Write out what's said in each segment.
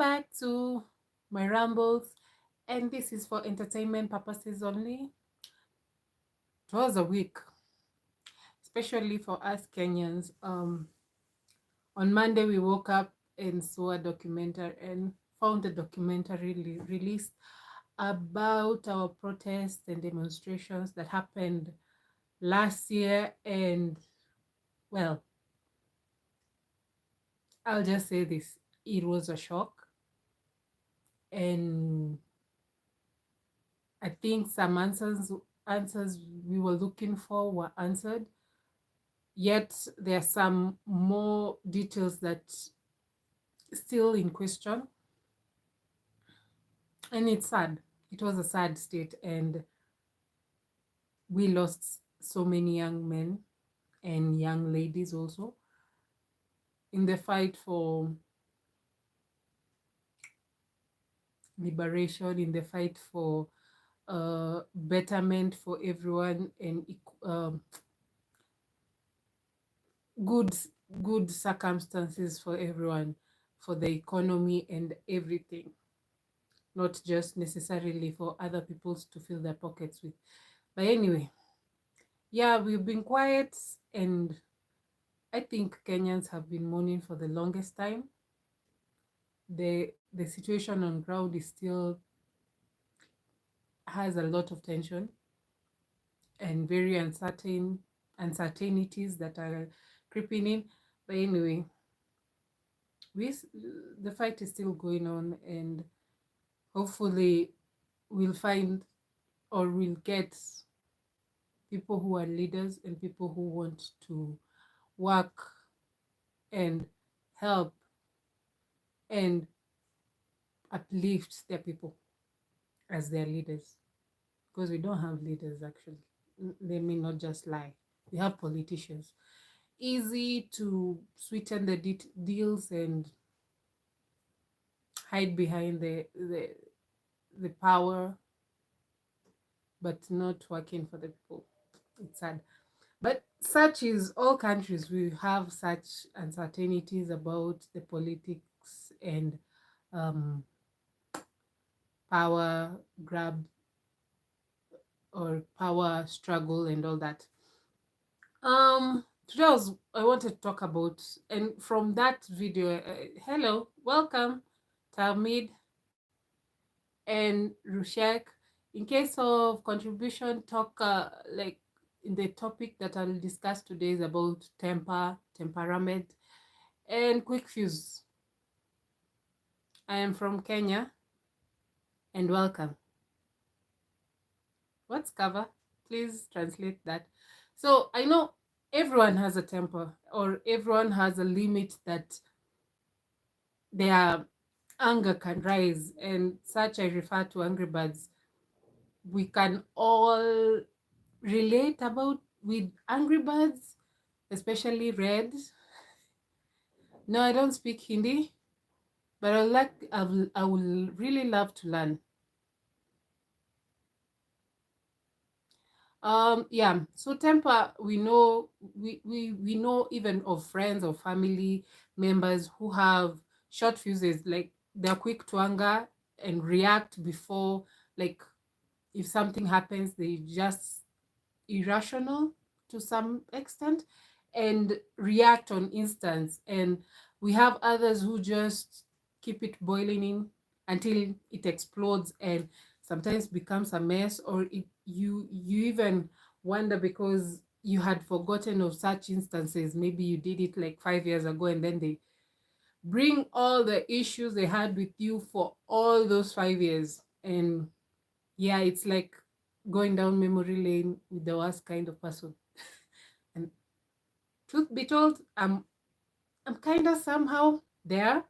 back to my rambles, and this is for entertainment purposes only. It was a week, especially for us Kenyans. On Monday we woke up and saw a documentary and found a documentary released about our protests and demonstrations that happened last year. And well, I'll just say this: it was a shock, and I think some answers we were looking for were answered. Yet there are some more details that still in question, and it's sad. It was a sad state, and we lost so many young men and young ladies also in the fight for liberation, in the fight for betterment for everyone, and good good circumstances for everyone, for the economy and everything, not just necessarily for other people to fill their pockets with. But anyway, yeah, we've been quiet, and I think Kenyans have been mourning for the longest time. The situation on ground is still has a lot of tension and very uncertainties that are creeping in. But anyway, we the fight is still going on, and hopefully we'll find or we'll get people who are leaders and people who want to work and help and uplift their people as their leaders, because we don't have leaders actually. They may not just lie. We have politicians, easy to sweeten the deals and hide behind the power, but not working for the people. It's sad. But such is all countries. We have such uncertainties about the politics and um, power grab or power struggle and all that. Today I want to talk about, and from that video, hello, welcome, Talmid and Rushek. In case of contribution, talk like in the topic that I'll discuss today is about temperament, and quick fuse. I am from Kenya, and welcome. What's cover? Please translate that. So I know everyone has a temper, or everyone has a limit that their anger can rise, and such I refer to Angry Birds. We can all relate about with Angry Birds, especially Red. No, I don't speak Hindi, but I will really love to learn. Yeah, so temper, we know, we know even of friends or family members who have short fuses, like they're quick to anger and react before, like if something happens, they just irrational to some extent and react on instance. And we have others who just keep it boiling in until it explodes and sometimes becomes a mess, or you even wonder because you had forgotten of such instances. Maybe you did it like 5 years ago, and then they bring all the issues they had with you for all those 5 years. And yeah, it's like going down memory lane with the worst kind of person. And truth be told, I'm kind of somehow there.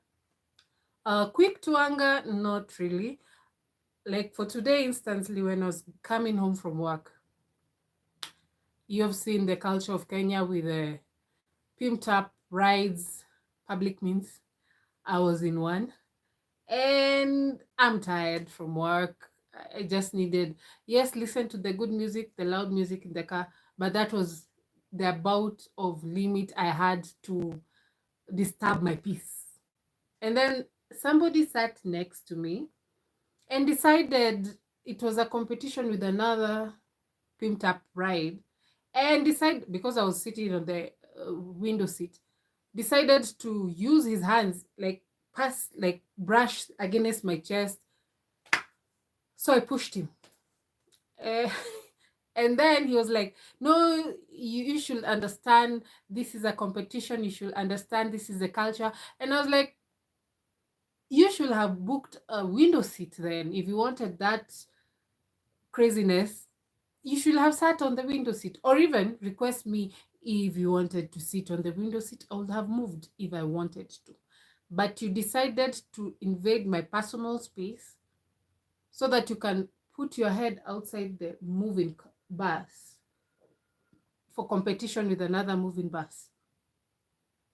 Quick to anger, not really. Like for today, instantly, when I was coming home from work, you have seen the culture of Kenya with the pimped up rides, public means. I was in one, and I'm tired from work. I just needed, yes, listen to the good music, the loud music in the car, but that was the amount of limit I had to disturb my peace. And then somebody sat next to me and decided it was a competition with another pimped up ride, and decided, because I was sitting on the window seat, decided to use his hands, like pass, like brush against my chest. So I pushed him. Uh, and then he was like, no, you should understand this is a competition. You should understand this is the culture. And I was like, you should have booked a window seat then. If you wanted that craziness, you should have sat on the window seat, or even request me. If you wanted to sit on the window seat, I would have moved if I wanted to. But you decided to invade my personal space so that you can put your head outside the moving bus for competition with another moving bus.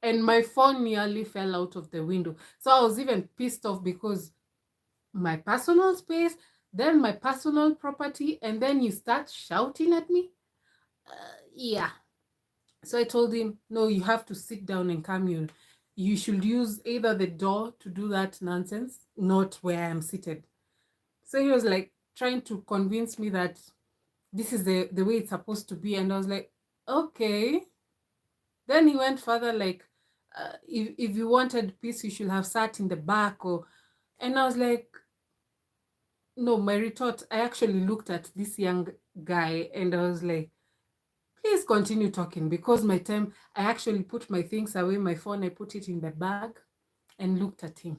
And my phone nearly fell out of the window. So I was even pissed off, because my personal space, then my personal property, and then you start shouting at me. Yeah. So I told him, no, you have to sit down and come here. You should use either the door to do that nonsense, not where I am seated. So he was like trying to convince me that this is the way it's supposed to be. And I was like, okay. Then he went further, like, if you wanted peace, you should have sat in the back. And I was like, no, my retort, I actually looked at this young guy and I was like, please continue talking, because my time, I actually put my things away, my phone, I put it in the bag and looked at him.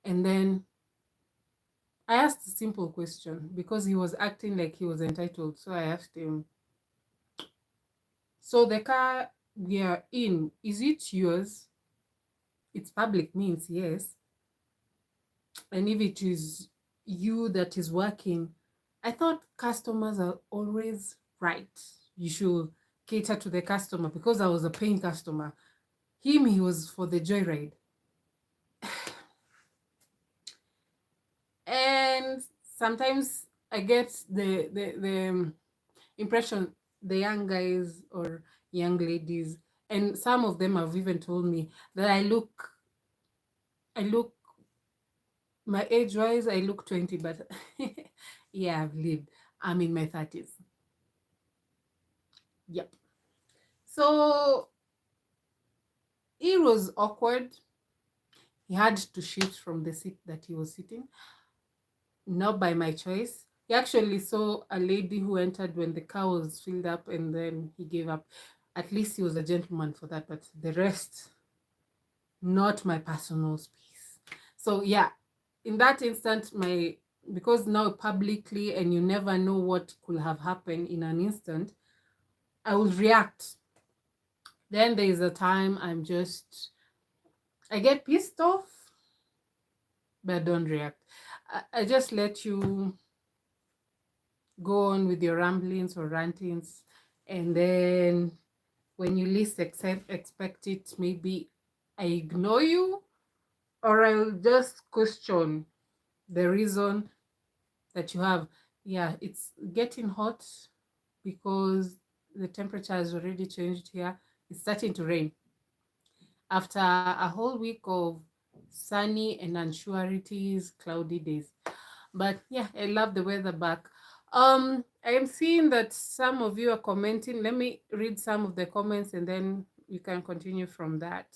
And then I asked a simple question, because he was acting like he was entitled. So I asked him, so the car we are in, is it yours? It's public means yes. And if it is you that is working, I thought customers are always right. You should cater to the customer, because I was a paying customer. He was for the joyride. And sometimes I get the impression the young guys or young ladies, and some of them have even told me that I look my age wise, I look 20, but yeah, I've lived. I'm in my 30s. Yep. So it was awkward. He had to shift from the seat that he was sitting, not by my choice. He actually saw a lady who entered when the car was filled up, and then he gave up. At least he was a gentleman for that, but the rest, not my personal space. So yeah, in that instant, because now publicly and you never know what could have happened in an instant, I will react. Then there is a time I get pissed off, but don't react. I just let you go on with your ramblings or rantings, and then when you least expect it, maybe I ignore you, or I'll just question the reason that you have. Yeah, it's getting hot because the temperature has already changed here. It's starting to rain after a whole week of sunny and unsureties, cloudy days. But yeah, I love the weather back. I am seeing that some of you are commenting. Let me read some of the comments and then we can continue from that.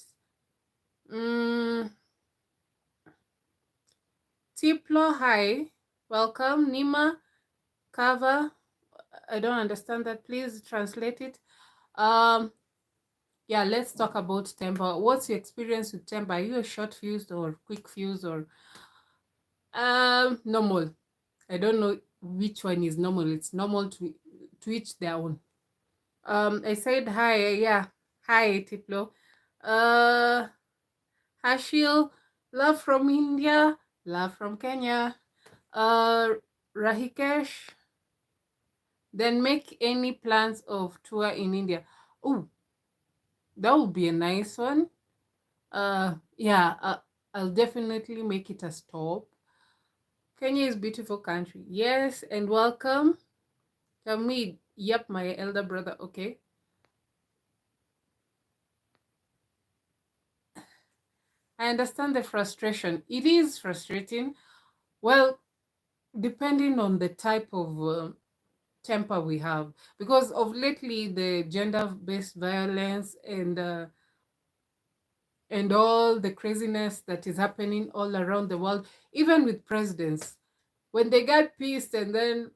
Tiplo, hi, welcome. Nima, Kava, I don't understand that. Please translate it. Yeah, let's talk about temper. What's your experience with temper? Are you a short fuse or quick fuse, or normal? I don't know which one is normal. It's normal to each their own. I said hi. Yeah, hi Tiplo. Hashil, love from India, love from Kenya. Rahikesh, then make any plans of tour in India. Oh, that would be a nice one. Yeah, I'll definitely make it a stop. Kenya is a beautiful country. Yes, and welcome. Kamid, yep, my elder brother. Okay. I understand the frustration. It is frustrating. Well, depending on the type of temper we have, because of lately the gender-based violence and all the craziness that is happening all around the world, even with presidents, when they get pissed and then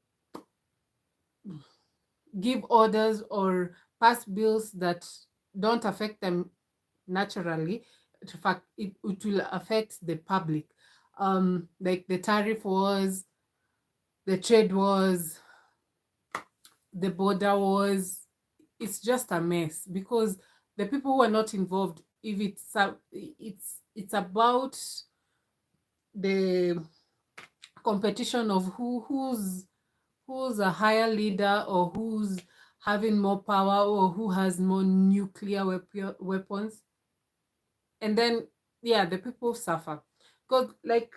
give orders or pass bills that don't affect them naturally, in fact, it will affect the public. Like the tariff wars, the trade wars, the border wars, it's just a mess because the people who are not involved, if it's about the competition of who's a higher leader or who's having more power or who has more nuclear weapons, and then yeah, the people suffer because like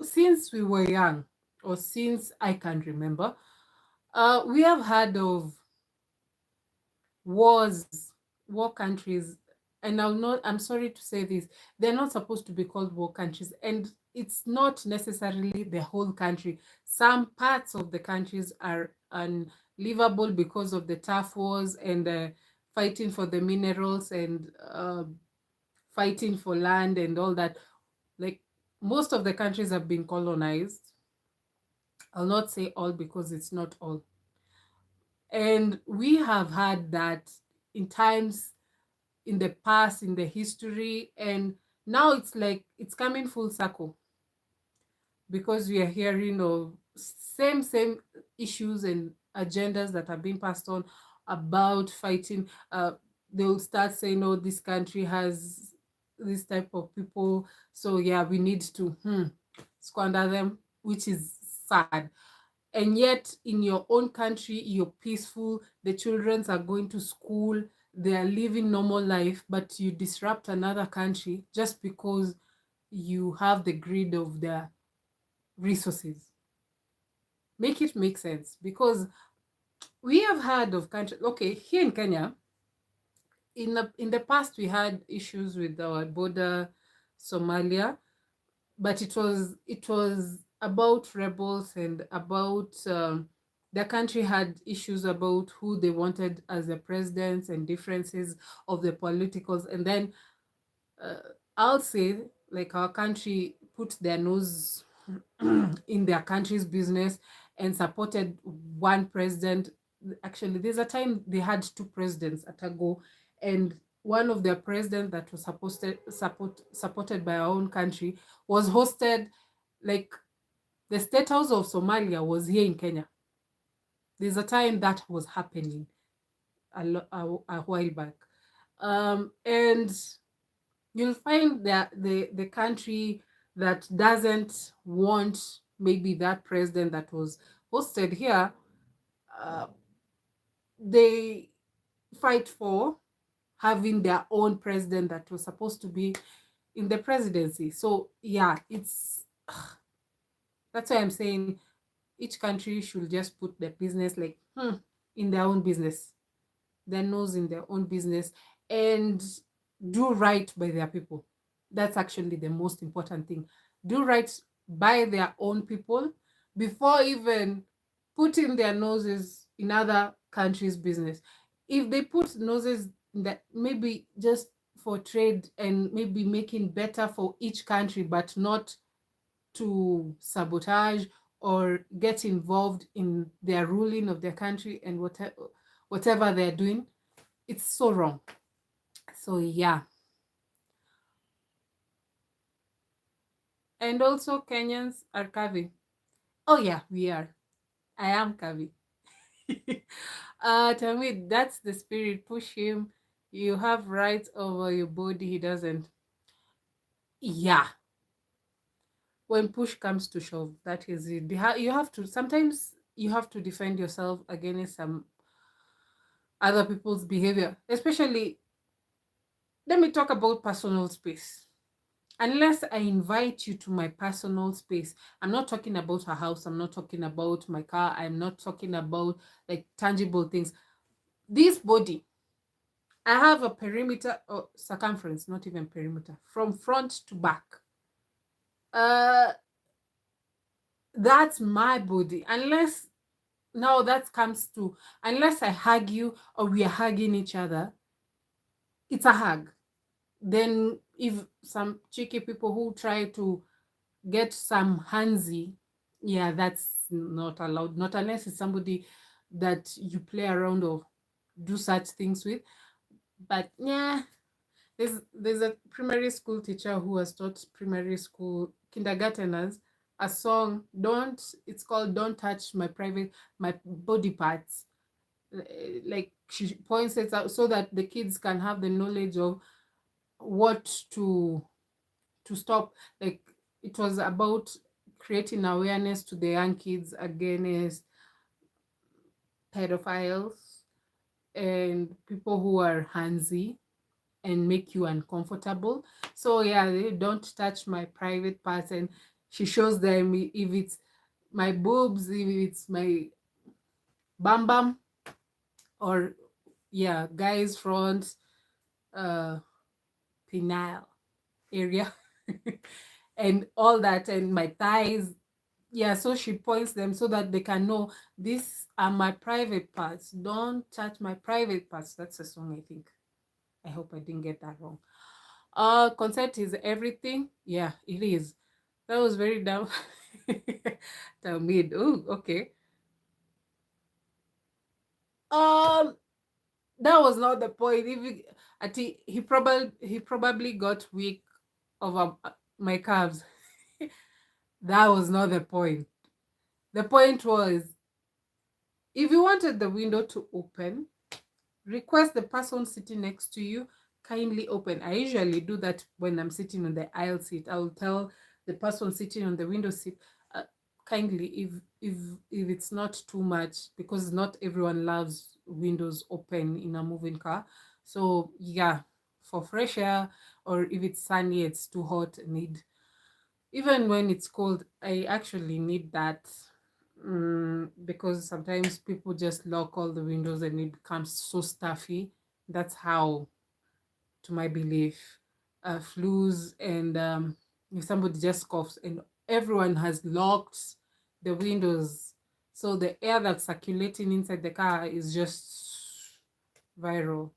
since we were young, or since I can remember, we have heard of wars, war countries, and I'm sorry to say this, they're not supposed to be called war countries, and it's not necessarily the whole country. Some parts of the countries are unlivable because of the tough wars and fighting for the minerals and fighting for land and all that. Like most of the countries have been colonized. I'll not say all because it's not all. And we have had that in times in the past, in the history, and now it's like it's coming full circle because we are hearing of same issues and agendas that are being passed on about fighting. They'll start saying, oh, this country has this type of people, so yeah, we need to squander them, which is sad. And yet in your own country you're peaceful, the children are going to school, they are living normal life, but you disrupt another country just because you have the greed of their resources. Make it make sense, because we have heard of countries, okay, here in Kenya, in the past we had issues with our border, Somalia, but it was about rebels and about the country had issues about who they wanted as the presidents and differences of the politicals, and then uh, I'll say like our country put their nose in their country's business and supported one president. Actually, there's a time they had two presidents at a go, and one of their presidents that was supported by our own country was hosted, like the state house of Somalia was here in Kenya. There's a time that was happening a while back, and you'll find that the country that doesn't want maybe that president that was hosted here, uh, they fight for having their own president that was supposed to be in the presidency. So yeah, it's that's why I'm saying each country should just put their business like in their own business, their nose in their own business, and do right by their people. That's actually the most important thing. Do right by their own people before even putting their noses in other countries' business. If they put noses in that, maybe just for trade and maybe making better for each country, but not to sabotage or get involved in their ruling of their country and whatever they're doing, it's so wrong. So yeah. And also Kenyans are curvy. Oh yeah, we are. I am curvy. Tell me, that's the spirit. Push him. You have rights over your body. He doesn't. Yeah. When push comes to shove, that is it. You have to, sometimes you have to defend yourself against some other people's behavior. Especially, let me talk about personal space. Unless I invite you to my personal space, I'm not talking about a house, I'm not talking about my car, I'm not talking about like tangible things. This body, I have a perimeter or circumference, not even perimeter, from front to back. Uh, that's my body. Unless now that comes to, unless I hug you or we are hugging each other, it's a hug. Then if some cheeky people who try to get some handsy, yeah, that's not allowed. Not unless it's somebody that you play around or do such things with. But yeah, there's a primary school teacher who has taught primary school kindergarteners a song. Don't It's called "Don't Touch My Body Parts." Like she points it out so that the kids can have the knowledge of what to stop. Like it was about creating awareness to the young kids against pedophiles and people who are handsy and make you uncomfortable. So yeah, they don't touch my private parts, and she shows them if it's my boobs, if it's my bum bum, or yeah, guys front, uh penile area and all that, and my thighs. Yeah, so she points them so that they can know these are my private parts. Don't touch my private parts. That's a song, I think. I hope I didn't get that wrong. Consent is everything. Yeah, it is. That was very dumb. Mid. Oh, okay. Um, that was not the point. If you, I think he probably got weak over my calves. That was not the point. The point was, if you wanted the window to open, request the person sitting next to you kindly open. I usually do that when I'm sitting on the aisle seat. I'll tell the person sitting on the window seat, uh, kindly, if it's not too much, because not everyone loves windows open in a moving car. So yeah, for fresh air, or if it's sunny, it's too hot, need, even when it's cold, I actually need that. Because sometimes people just lock all the windows and it becomes so stuffy. That's how, to my belief, flus and if somebody just coughs and everyone has locked the windows, so the air that's circulating inside the car is just viral.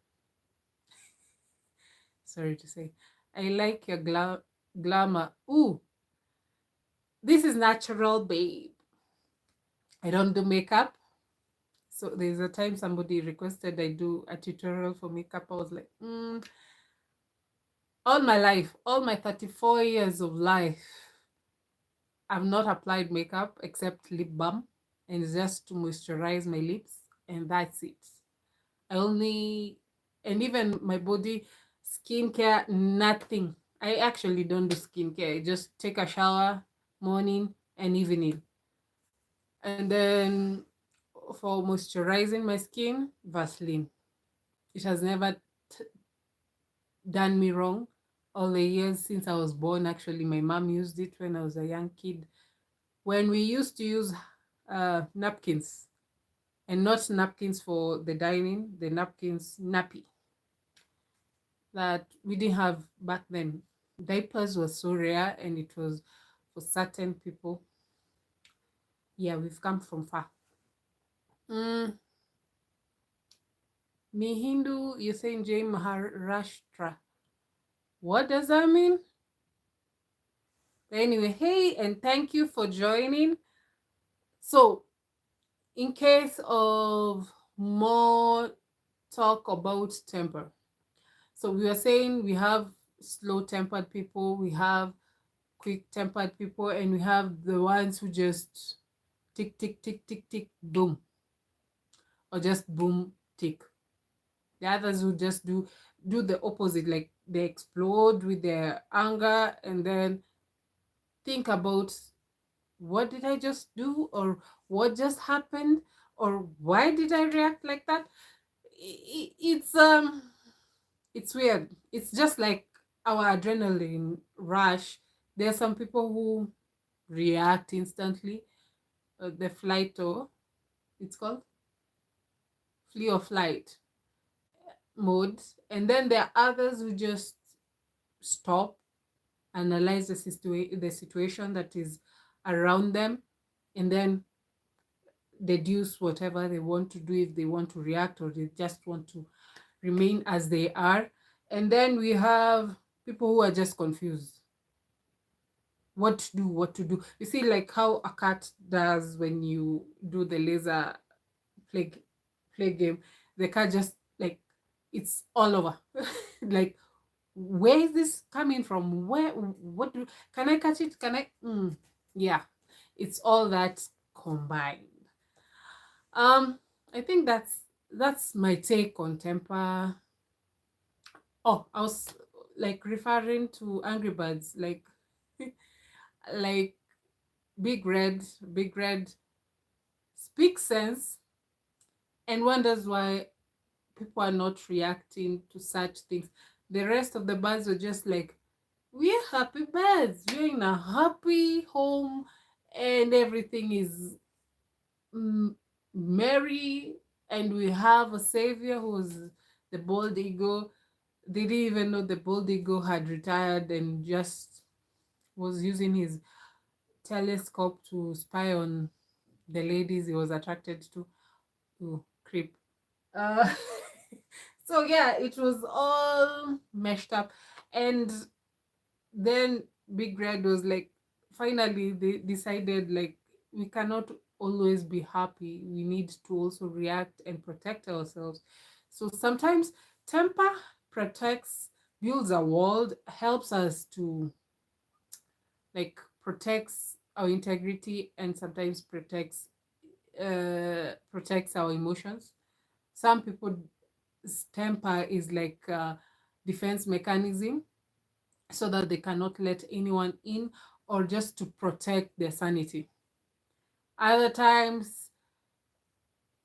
Sorry to say. I like your glamour. Ooh, this is natural, babe. I don't do makeup. So there's a time somebody requested I do a tutorial for makeup. I was like, all my life, all my 34 years of life, I've not applied makeup except lip balm, and it's just to moisturize my lips, and that's it. I only, and even my body, skincare, nothing. I actually don't do skincare. I just take a shower morning and evening. And then for moisturizing my skin, Vaseline. It has never done me wrong. All the years since I was born, actually, my mom used it when I was a young kid. When we used to use napkins, and not napkins for the dining, the napkins, nappy, that we didn't have back then. Diapers was so rare, and it was for certain people. Yeah, we've come from far. Me Hindu, you're saying Jai Maharashtra. What does that mean? Anyway, hey, and thank you for joining. So, in case of more talk about temper, so we were saying we have slow tempered people, we have quick tempered people, and we have the ones who just tick, tick, tick, tick, tick, boom, or just boom, tick. The others who just do the opposite, like they explode with their anger and then think about, what did I just do, or what just happened, or why did I react like that? It's weird. It's just like our adrenaline rush. There are some people who react instantly. The flight, or it's called flee or flight. mode, and then there are others who just stop, analyze the situation that is around them, and then deduce whatever they want to do, if they want to react or they just want to remain as they are. And then we have people who are just confused, what to do, what to do. You see, like how a cat does when you do the laser play play game. The cat just like, it's all over. Like, where is this coming from? Where, what do, can I catch it? Can I? Yeah, it's all that combined. Um, I think that's my take on temper. Oh, I was like referring to Angry Birds, like like Big Red speaks sense and wonders why people are not reacting to such things. The rest of the birds were just like, we're happy birds, we're in a happy home, and everything is mm, merry, and we have a savior who's the bald eagle. They didn't even know the bald eagle had retired and just was using his telescope to spy on the ladies he was attracted to creep. Uh, so yeah, it was all meshed up. And then Big Red was like, finally they decided like, we cannot always be happy, we need to also react and protect ourselves. So sometimes temper protects, builds a wall, helps us to like, protects our integrity, and sometimes protects our emotions. Some people's temper is like a defense mechanism, so that they cannot let anyone in, or just to protect their sanity. Other times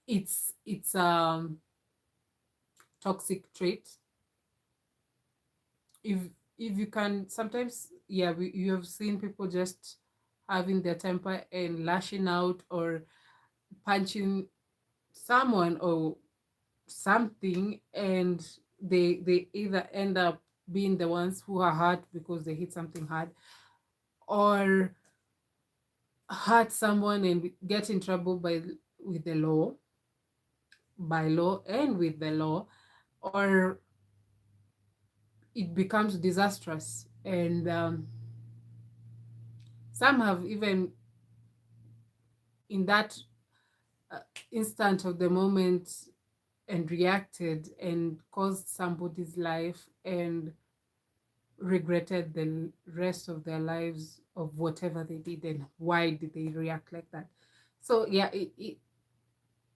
it's toxic trait. if if you can sometimes, yeah, you have seen people just having their temper and lashing out or punching someone or something, and they either end up being the ones who are hurt because they hit something hard, or hurt someone and get in trouble with the law, by law and with the law, or it becomes disastrous. And some have even, in that uh, instant of the moment, and reacted and caused somebody's life, and regretted the rest of their lives of whatever they did and why did they react like that. So yeah,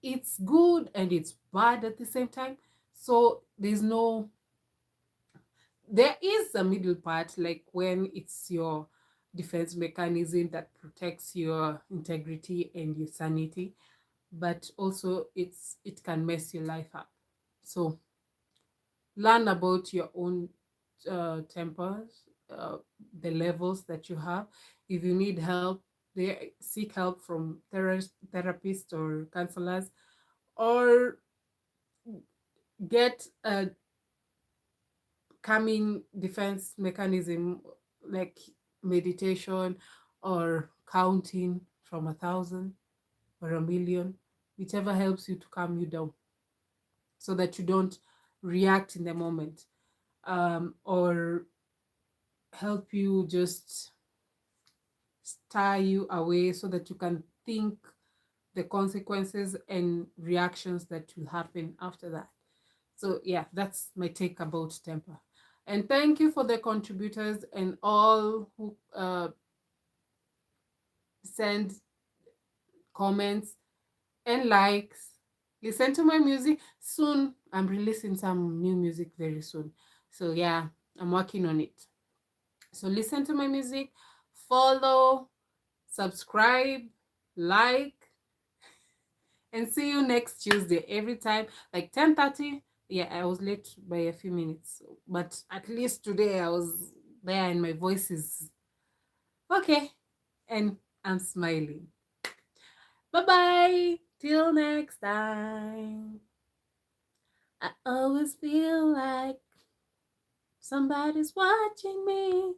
it's good and it's bad at the same time. So there is a middle part, like when it's your defense mechanism that protects your integrity and your sanity, but also it can mess your life up. So learn about your own tempers, the levels that you have. If you need help, seek help from therapists or counselors, or get a calming defense mechanism like meditation or counting from 1,000 or 1,000,000, whichever helps you to calm you down, so that you don't react in the moment, or help you just stir you away so that you can think the consequences and reactions that will happen after that. So yeah, that's my take about temper. And thank you for the contributors and all who send comments and likes. Listen to my music. Soon I'm releasing some new music very soon. So yeah, I'm working on it. So listen to my music, follow, subscribe, like, and see you next Tuesday every time, like 10:30. Yeah, I was late by a few minutes, but at least today I was there and my voice is okay, and I'm smiling. Bye bye. Till next time. I always feel like somebody's watching me.